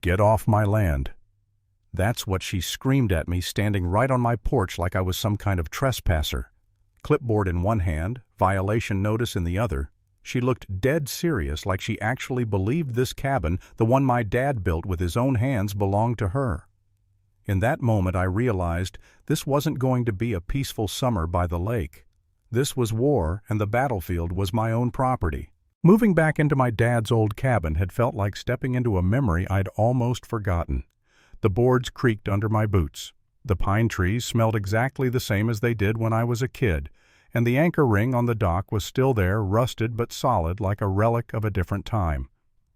"Get off my land." That's what she screamed at me, standing right on my porch like I was some kind of trespasser. Clipboard in one hand, violation notice in the other. She looked dead serious, like she actually believed this cabin, the one my dad built with his own hands, belonged to her. In that moment I realized this wasn't going to be a peaceful summer by the lake. This was war, and the battlefield was my own property. Moving back into my dad's old cabin had felt like stepping into a memory I'd almost forgotten. The boards creaked under my boots. The pine trees smelled exactly the same as they did when I was a kid, and the anchor ring on the dock was still there, rusted but solid, like a relic of a different time.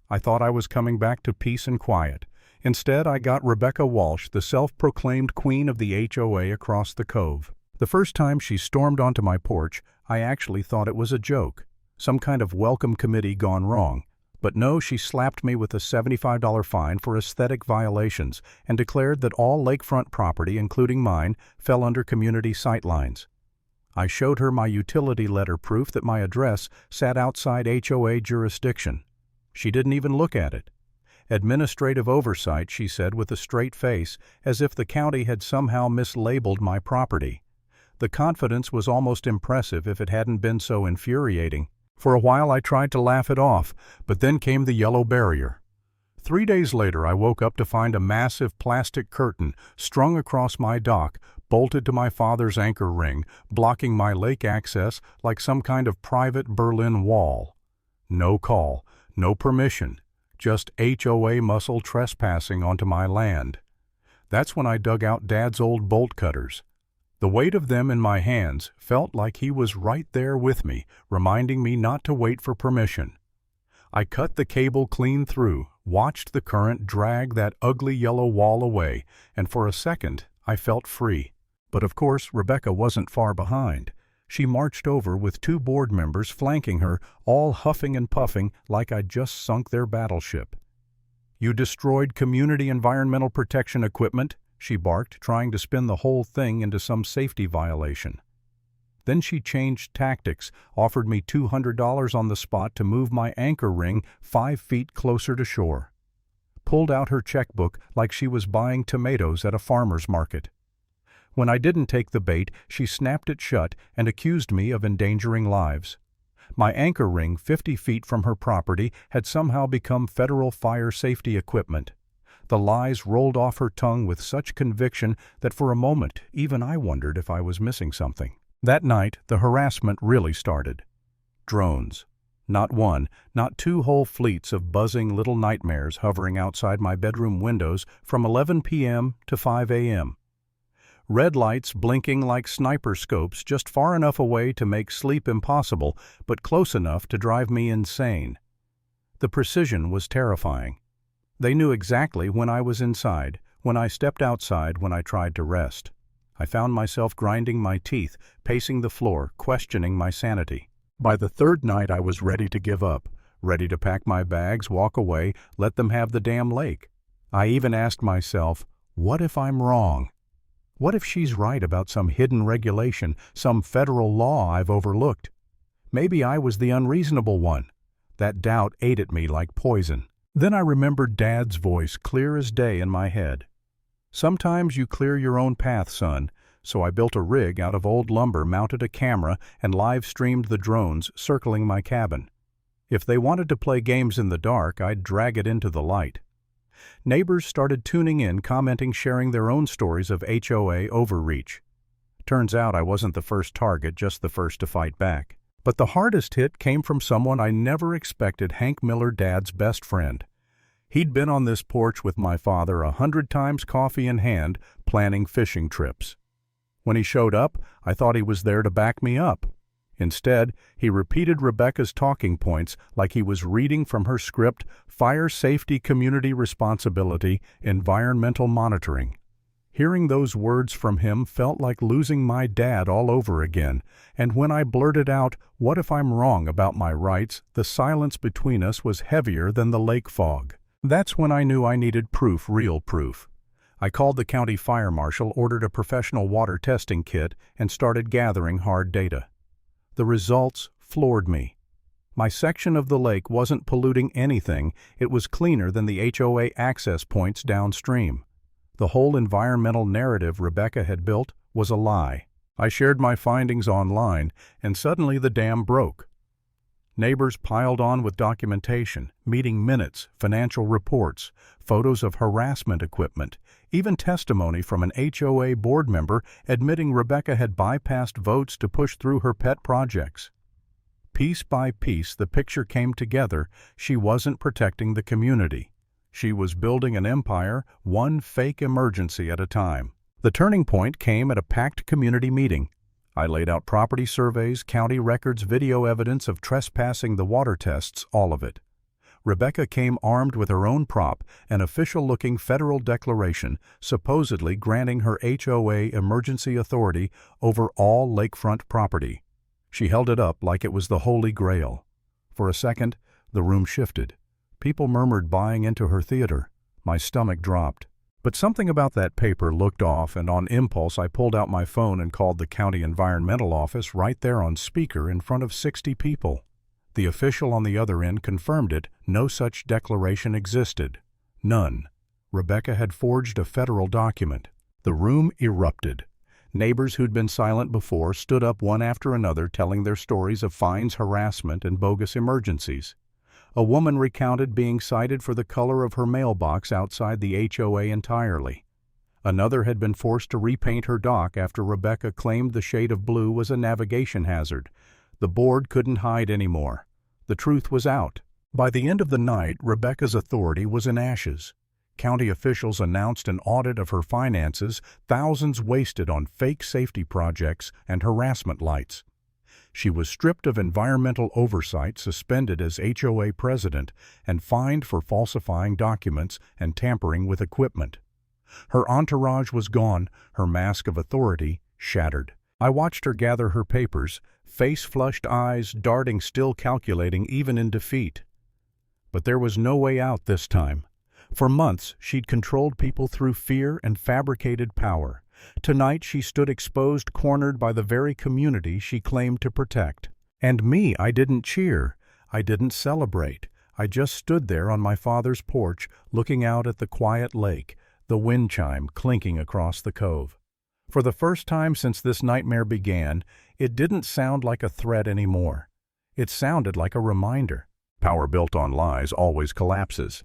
I thought I was coming back to peace and quiet. Instead, I got Rebecca Walsh, the self-proclaimed queen of the HOA, across the cove. The first time she stormed onto my porch, I actually thought it was a joke, some kind of welcome committee gone wrong. But no, she slapped me with a $75 fine for aesthetic violations and declared that all lakefront property, including mine, fell under community sightlines. I showed her my utility letter proof that my address sat outside HOA jurisdiction. She didn't even look at it. Administrative oversight, she said with a straight face, as if the county had somehow mislabeled my property. The confidence was almost impressive if it hadn't been so infuriating. For a while I tried to laugh it off, but then came the yellow barrier. 3 days later I woke up to find a massive plastic curtain strung across my dock, bolted to my father's anchor ring, blocking my lake access like some kind of private Berlin Wall. No call, no permission, just HOA muscle trespassing onto my land. That's when I dug out Dad's old bolt cutters. The weight of them in my hands felt like he was right there with me, reminding me not to wait for permission. I cut the cable clean through, watched the current drag that ugly yellow wall away, and for a second I felt free. But of course Rebecca wasn't far behind. She marched over with 2 board members flanking her, all huffing and puffing like I'd just sunk their battleship. "You destroyed community environmental protection equipment," she barked, trying to spin the whole thing into some safety violation. Then she changed tactics, offered me $200 on the spot to move my anchor ring 5 feet closer to shore. Pulled out her checkbook like she was buying tomatoes at a farmer's market. When I didn't take the bait, she snapped it shut and accused me of endangering lives. My anchor ring 50 feet from her property had somehow become federal fire safety equipment. The lies rolled off her tongue with such conviction that for a moment even I wondered if I was missing something. That night, the harassment really started. Drones. Not one, not 2 whole fleets of buzzing little nightmares hovering outside my bedroom windows from 11 p.m. to 5 a.m. Red lights blinking like sniper scopes just far enough away to make sleep impossible, but close enough to drive me insane. The precision was terrifying. They knew exactly when I was inside, when I stepped outside, when I tried to rest. I found myself grinding my teeth, pacing the floor, questioning my sanity. By the 3rd night I was ready to give up, ready to pack my bags, walk away, let them have the damn lake. I even asked myself, what if I'm wrong? What if she's right about some hidden regulation, some federal law I've overlooked? Maybe I was the unreasonable one. That doubt ate at me like poison. Then I remembered Dad's voice clear as day in my head. "Sometimes you clear your own path, son." So I built a rig out of old lumber, mounted a camera, and live-streamed the drones circling my cabin. If they wanted to play games in the dark, I'd drag it into the light. Neighbors started tuning in, commenting, sharing their own stories of HOA overreach. Turns out I wasn't the first target, just the first to fight back. But the hardest hit came from someone I never expected, Hank Miller, Dad's best friend. He'd been on this porch with my father 100 times, coffee in hand, planning fishing trips. When he showed up, I thought he was there to back me up. Instead, he repeated Rebecca's talking points like he was reading from her script: fire safety, community responsibility, environmental monitoring. Hearing those words from him felt like losing my dad all over again, and when I blurted out, "What if I'm wrong about my rights?" the silence between us was heavier than the lake fog. That's when I knew I needed proof, real proof. I called the county fire marshal, ordered a professional water testing kit, and started gathering hard data. The results floored me. My section of the lake wasn't polluting anything, it was cleaner than the HOA access points downstream. The whole environmental narrative Rebecca had built was a lie. I shared my findings online, and suddenly the dam broke. Neighbors piled on with documentation, meeting minutes, financial reports, photos of harassment equipment, even testimony from an HOA board member admitting Rebecca had bypassed votes to push through her pet projects. Piece by piece, the picture came together. She wasn't protecting the community. She was building an empire, one fake emergency at a time. The turning point came at a packed community meeting. I laid out property surveys, county records, video evidence of trespassing, the water tests, all of it. Rebecca came armed with her own prop, an official-looking federal declaration supposedly granting her HOA emergency authority over all lakefront property. She held it up like it was the Holy Grail. For a second, the room shifted. People murmured buying into her theater. My stomach dropped. But something about that paper looked off, and on impulse I pulled out my phone and called the county environmental office right there on speaker in front of 60 people. The official on the other end confirmed it. No such declaration existed. None. Rebecca had forged a federal document. The room erupted. Neighbors who'd been silent before stood up one after another telling their stories of fines, harassment, and bogus emergencies. A woman recounted being cited for the color of her mailbox outside the HOA entirely. Another had been forced to repaint her dock after Rebecca claimed the shade of blue was a navigation hazard. The board couldn't hide anymore. The truth was out. By the end of the night, Rebecca's authority was in ashes. County officials announced an audit of her finances, thousands wasted on fake safety projects and harassment lights. She was stripped of environmental oversight, suspended as HOA president, and fined for falsifying documents and tampering with equipment. Her entourage was gone, her mask of authority shattered. I watched her gather her papers, face-flushed eyes darting, still calculating even in defeat. But there was no way out this time. For months, she'd controlled people through fear and fabricated power. Tonight she stood exposed, cornered by the very community she claimed to protect. And me, I didn't cheer. I didn't celebrate. I just stood there on my father's porch, looking out at the quiet lake, the wind chime clinking across the cove. For the first time since this nightmare began, it didn't sound like a threat anymore. It sounded like a reminder. Power built on lies always collapses.